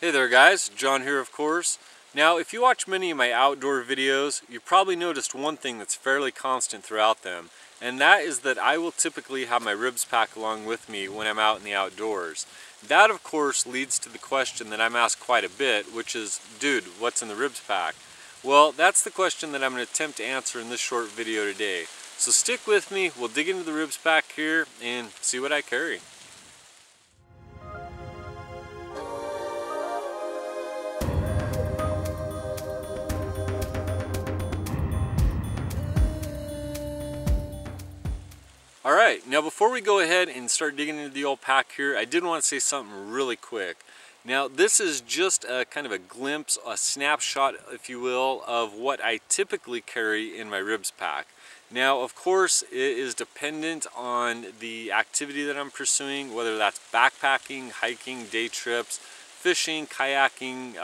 Hey there guys, John here of course. Now if you watch many of my outdoor videos, you've probably noticed one thing that's fairly constant throughout them, and that is that I will typically have my Ribz pack along with me when I'm out in the outdoors. That of course leads to the question that I'm asked quite a bit, which is, dude, what's in the Ribz pack? Well, that's the question that I'm going to attempt to answer in this short video today. So stick with me, we'll dig into the Ribz pack here and see what I carry. Alright, now before we go ahead and start digging into the old pack here, I did want to say something really quick. Now this is just a kind of a glimpse, a snapshot if you will, of what I typically carry in my Ribz pack. Now of course it is dependent on the activity that I'm pursuing, whether that's backpacking, hiking, day trips, fishing, kayaking,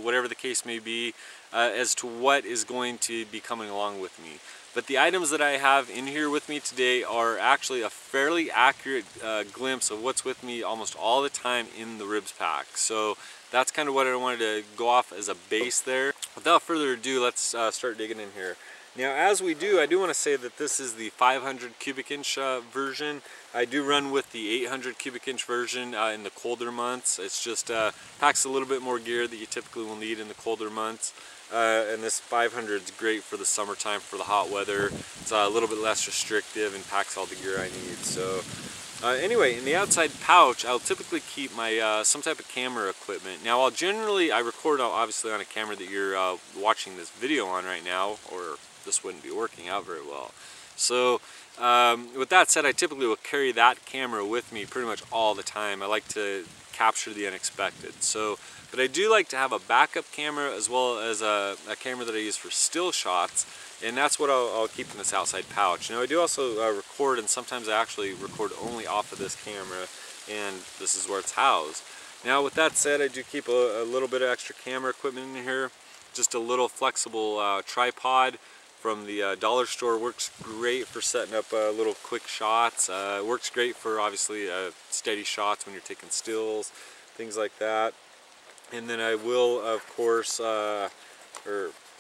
whatever the case may be, as to what is going to be coming along with me. But the items that I have in here with me today are actually a fairly accurate glimpse of what's with me almost all the time in the Ribz pack. So that's kind of what I wanted to go off as a base there. Without further ado, let's start digging in here. Now as we do, I do want to say that this is the 500 cubic inch version. I do run with the 800 cubic inch version in the colder months. It's just packs a little bit more gear that you typically will need in the colder months. And this 500 is great for the summertime, for the hot weather. It's a little bit less restrictive and packs all the gear I need. So anyway, in the outside pouch, I'll typically keep my some type of camera equipment. Now I record obviously on a camera that you're watching this video on right now, or this wouldn't be working out very well. So with that said, I typically will carry that camera with me pretty much all the time. I like to capture the unexpected. But I do like to have a backup camera as well as a camera that I use for still shots, and that's what I'll keep in this outside pouch. Now I do also record, and sometimes I actually record only off of this camera, and this is where it's housed. Now with that said, I do keep a little bit of extra camera equipment in here. Just a little flexible tripod from the dollar store. Works great for setting up little quick shots. Works great for obviously steady shots when you're taking stills, things like that. And then I will, of course, or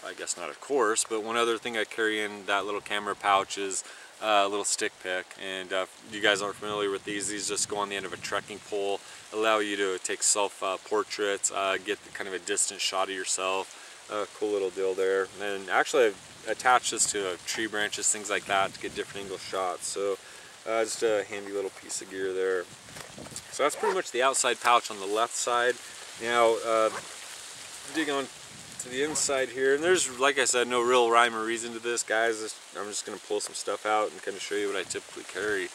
I guess not of course, but one other thing I carry in that little camera pouch is a little stick pick. And if you guys aren't familiar with these just go on the end of a trekking pole, allow you to take self-portraits, get kind of a distant shot of yourself. Cool little deal there. And actually I've attached this to tree branches, things like that, to get different angle shots. So just a handy little piece of gear there. So that's pretty much the outside pouch on the left side. Now, dig on to the inside here, and there's, like I said, no real rhyme or reason to this, guys. I'm just going to pull some stuff out and kind of show you what I typically carry.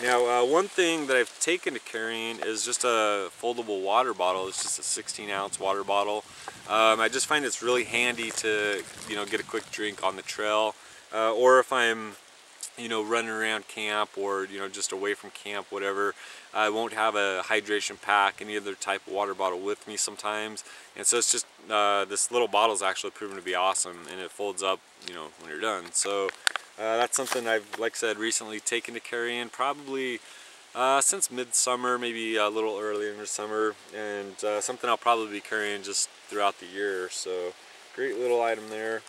Now, one thing that I've taken to carrying is just a foldable water bottle. It's just a 16-ounce water bottle. I just find it's really handy to, get a quick drink on the trail, or if I'm running around camp, or just away from camp, whatever. I won't have a hydration pack, any other type of water bottle with me sometimes, and so it's just this little bottle is actually proven to be awesome, and it folds up when you're done. So that's something I've, like I said, recently taken to carry in, probably since midsummer, maybe a little earlier in the summer, and something I'll probably be carrying just throughout the year. So great little item there.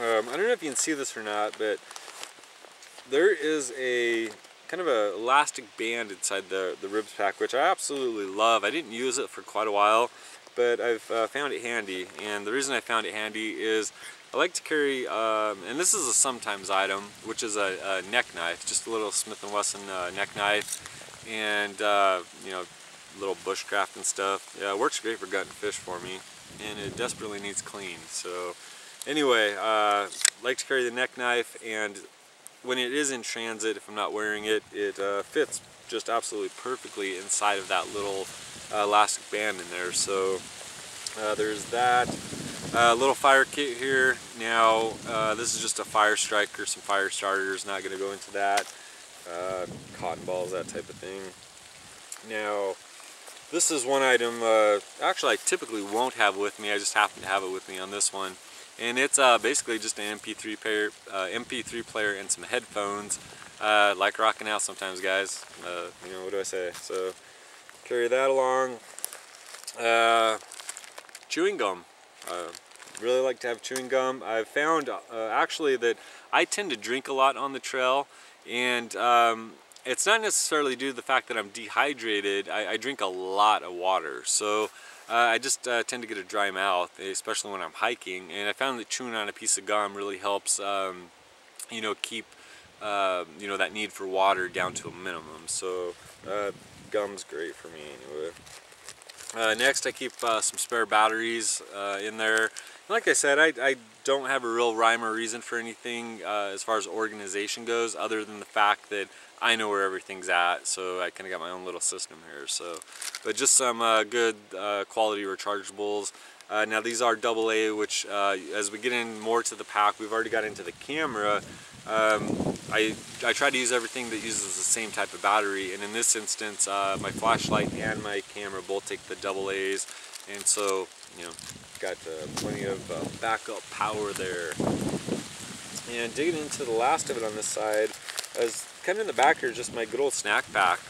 I don't know if you can see this or not, but there is a kind of a elastic band inside the Ribz pack, which I absolutely love. I didn't use it for quite a while, but I've found it handy. And the reason I found it handy is I like to carry, and this is a sometimes item, which is a neck knife, just a little Smith & Wesson neck knife, and little bushcraft and stuff. Yeah, it works great for gutting fish for me, and it desperately needs clean. So anyway, like to carry the neck knife, and when it is in transit, if I'm not wearing it, it fits just absolutely perfectly inside of that little elastic band in there. So there's that. Little fire kit here. Now this is just a fire striker, some fire starters, not going to go into that. Cotton balls, that type of thing. Now this is one item actually I typically won't have with me. I just happen to have it with me on this one. And it's basically just an MP3 player and some headphones. Like rocking out sometimes, guys. What do I say? So carry that along. Chewing gum. Really like to have chewing gum. I've found actually that I tend to drink a lot on the trail, and it's not necessarily due to the fact that I'm dehydrated. I drink a lot of water, so I just tend to get a dry mouth, especially when I'm hiking. And I found that chewing on a piece of gum really helps, you know, keep you know, that need for water down to a minimum. So gum's great for me anyway. Next, I keep some spare batteries in there. Like I said, I don't have a real rhyme or reason for anything as far as organization goes, other than the fact that I know where everything's at, so I kind of got my own little system here. So, but just some good quality rechargeables. Now these are AA, which as we get in more to the pack, we've already got into the camera. I try to use everything that uses the same type of battery, and in this instance, my flashlight and my camera both take the AA's, and so, you know, got plenty of backup power there. And digging into the last of it on this side, as kind of in the back here, just my good old snack pack.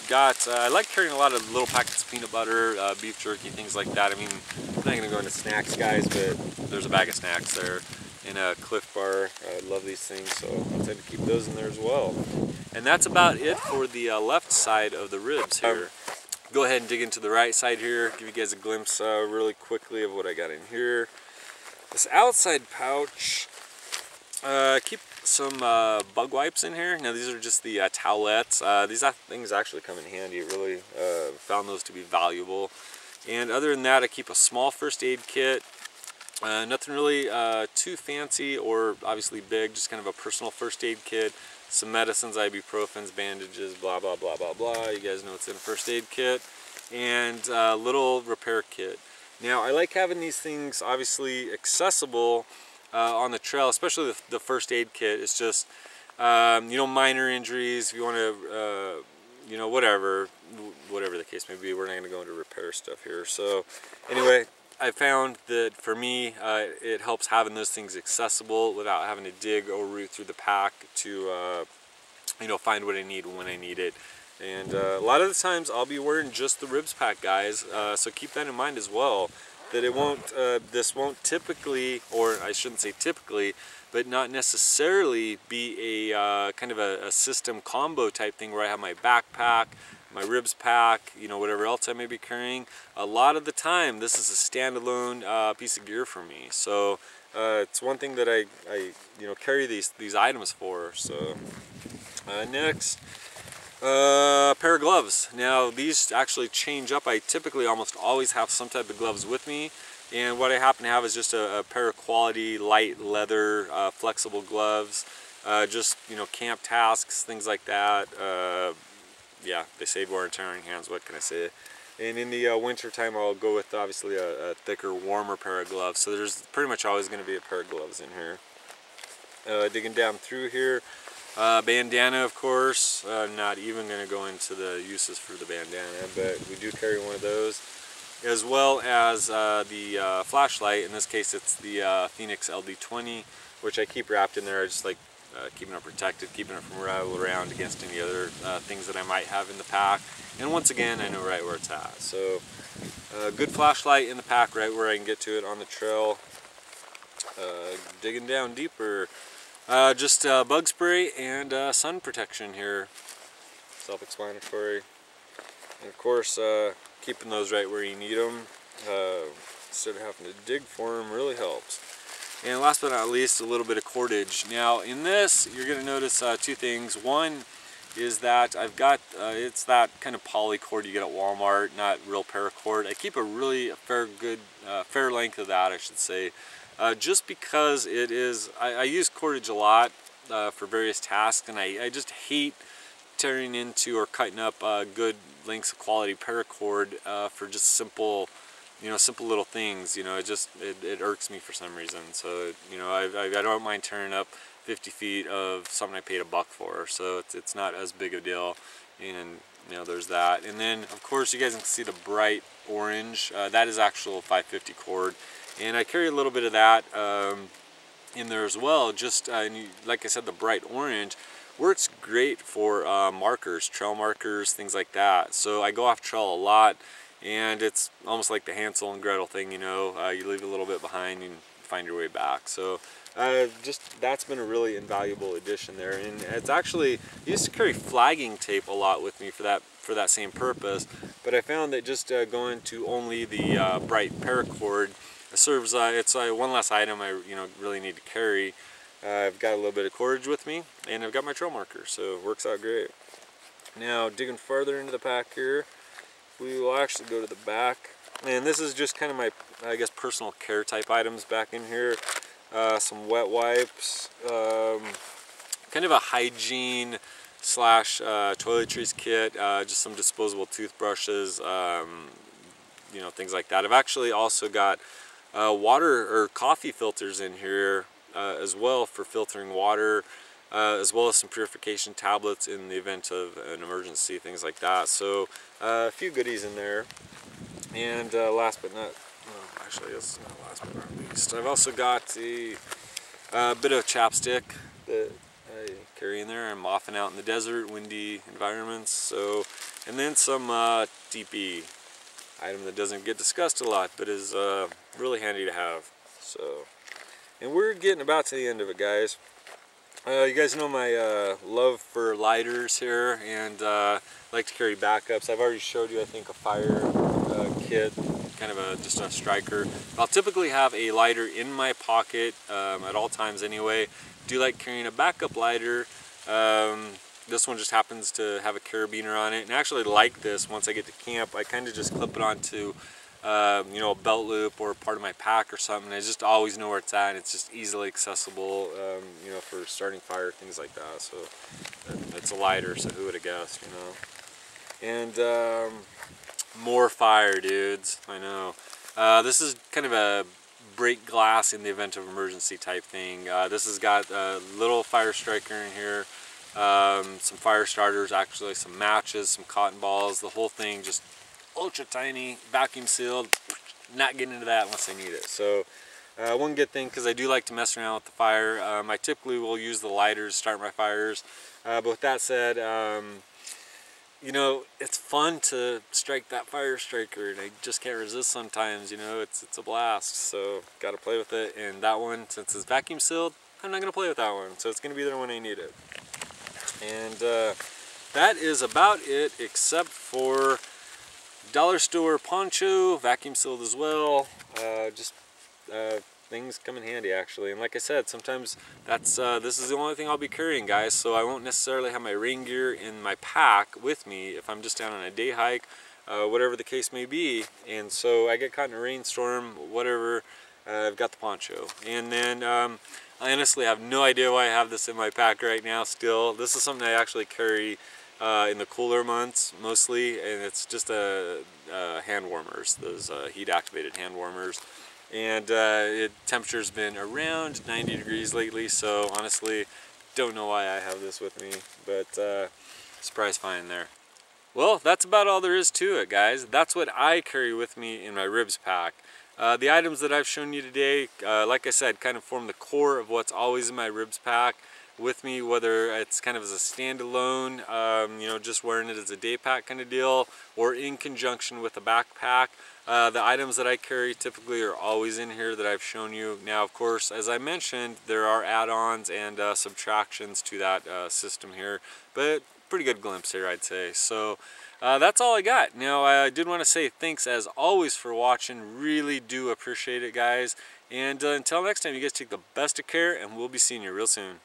Yeah, I like carrying a lot of little packets of peanut butter, beef jerky, things like that. I mean, I'm not going to go into snacks, guys, but there's a bag of snacks there. And a Cliff Bar. I love these things, so I tend to keep those in there as well. And that's about it for the left side of the Ribz here. Go ahead and dig into the right side here, give you guys a glimpse really quickly of what I got in here. This outside pouch, keep some bug wipes in here. Now these are just the towelettes. These things actually come in handy. Really found those to be valuable. And other than that, I keep a small first aid kit. Nothing really too fancy or obviously big, just kind of a personal first aid kit. Some medicines, ibuprofens, bandages, blah, blah, blah, blah, blah. You guys know what's in a first aid kit. And a little repair kit. Now, I like having these things obviously accessible on the trail, especially the first aid kit. It's just, you know, minor injuries, if you want to, you know, whatever the case may be. We're not going to go into repair stuff here. So, anyway, I found that for me, it helps having those things accessible without having to dig or root through the pack to, you know, find what I need when I need it. And a lot of the times I'll be wearing just the Ribz pack, guys. So keep that in mind as well. That it won't, this won't typically, or I shouldn't say typically, but not necessarily be a kind of a system combo type thing where I have my backpack, my Ribz pack, you know, whatever else I may be carrying. A lot of the time, this is a standalone piece of gear for me. So it's one thing that I you know, carry these items for. So next, a pair of gloves. Now these actually change up. I typically almost always have some type of gloves with me. And what I happen to have is just a pair of quality light leather flexible gloves. Just, you know, camp tasks, things like that. Yeah, they save wear and tear on hands, what can I say? And in the winter time, I'll go with obviously a thicker, warmer pair of gloves. So there's pretty much always going to be a pair of gloves in here. Digging down through here, bandana, of course. Not even going to go into the uses for the bandana, but we do carry one of those. As well as the flashlight. In this case, it's the Phoenix LD20, which I keep wrapped in there. I just like keeping it protected, keeping it from rattling around against any other things that I might have in the pack. And once again, I know right where it's at. So good flashlight in the pack, right where I can get to it on the trail. Digging down deeper, just bug spray and sun protection here. Self-explanatory. And of course, keeping those right where you need them instead of having to dig for them really helps. And last but not least, a little bit of cordage. Now in this, you're going to notice two things. One is that I've got, it's that kind of poly cord you get at Walmart, not real paracord. I keep a really fair length of that, I should say, just because it is, I use cordage a lot for various tasks, and I just hate tearing into or cutting up good lengths of quality paracord for just simple, you know, simple little things. You know, it irks me for some reason. So, you know, I don't mind tearing up 50 feet of something I paid $1 for. So it's not as big a deal. And, you know, there's that. And then, of course, you guys can see the bright orange. That is actual 550 cord. And I carry a little bit of that in there as well. Just, like I said, the bright orange, works great for markers, trail markers, things like that. So I go off trail a lot, and it's almost like the Hansel and Gretel thing, you know, you leave a little bit behind and find your way back. So just that's been a really invaluable addition there. And it's actually, I used to carry flagging tape a lot with me for that same purpose, but I found that just going to only the bright paracord serves, it's one less item I really need to carry. I've got a little bit of cordage with me, and I've got my trail marker, so it works out great. Now digging farther into the pack here, we will actually go to the back, and this is just kind of my, I guess, personal care type items back in here. Some wet wipes, kind of a hygiene slash toiletries kit, just some disposable toothbrushes, you know, things like that. I've actually also got water or coffee filters in here as well for filtering water, as well as some purification tablets in the event of an emergency, things like that. So a few goodies in there. And last but not, well, actually this is not last but not least, I've also got a bit of chapstick that I carry in there. I'm often out in the desert, windy environments. So, and then some DP item that doesn't get discussed a lot, but is really handy to have. So, and we're getting about to the end of it, guys. You guys know my love for lighters here, and like to carry backups. I've already showed you, I think, a fire kit, kind of just a striker. I'll typically have a lighter in my pocket at all times anyway. Do like carrying a backup lighter. This one just happens to have a carabiner on it, and I actually like this. Once I get to camp, I kind of just clip it onto you know, a belt loop or part of my pack or something. I just always know where it's at, and it's just easily accessible, you know, for starting fire, things like that. So it's a lighter, so who would have guessed, you know. And more fire, dudes, I know. This is kind of a break glass in the event of emergency type thing. This has got a little fire striker in here, some fire starters, actually some matches, some cotton balls, the whole thing just ultra tiny, vacuum sealed. Not getting into that unless I need it. So one good thing, because I do like to mess around with the fire, I typically will use the lighter to start my fires. But with that said, you know, it's fun to strike that fire striker, and I just can't resist sometimes. You know, it's a blast, so got to play with it. And that one, since it's vacuum sealed, I'm not going to play with that one, so it's going to be there when I need it. And that is about it, except for dollar store poncho, vacuum sealed as well. Just things come in handy, actually. And like I said, sometimes that's this is the only thing I'll be carrying, guys, so I won't necessarily have my rain gear in my pack with me if I'm just down on a day hike, whatever the case may be. And so I get caught in a rainstorm, whatever, I've got the poncho. And then I honestly have no idea why I have this in my pack right now still. This is something I actually carry in the cooler months mostly, and it's just hand warmers, those heat activated hand warmers. And temperature's been around 90 degrees lately, so honestly don't know why I have this with me, but surprise find there. Well, that's about all there is to it, guys. That's what I carry with me in my Ribz pack. The items that I've shown you today, like I said, kind of form the core of what's always in my Ribz pack with me, whether it's kind of as a standalone, you know, just wearing it as a day pack kind of deal, or in conjunction with a backpack. The items that I carry typically are always in here that I've shown you. Now, of course, as I mentioned, there are add-ons and subtractions to that system here, but pretty good glimpse here, I'd say. So that's all I got. Now, I did want to say thanks as always for watching. Really do appreciate it, guys. And until next time, you guys take the best of care, and we'll be seeing you real soon.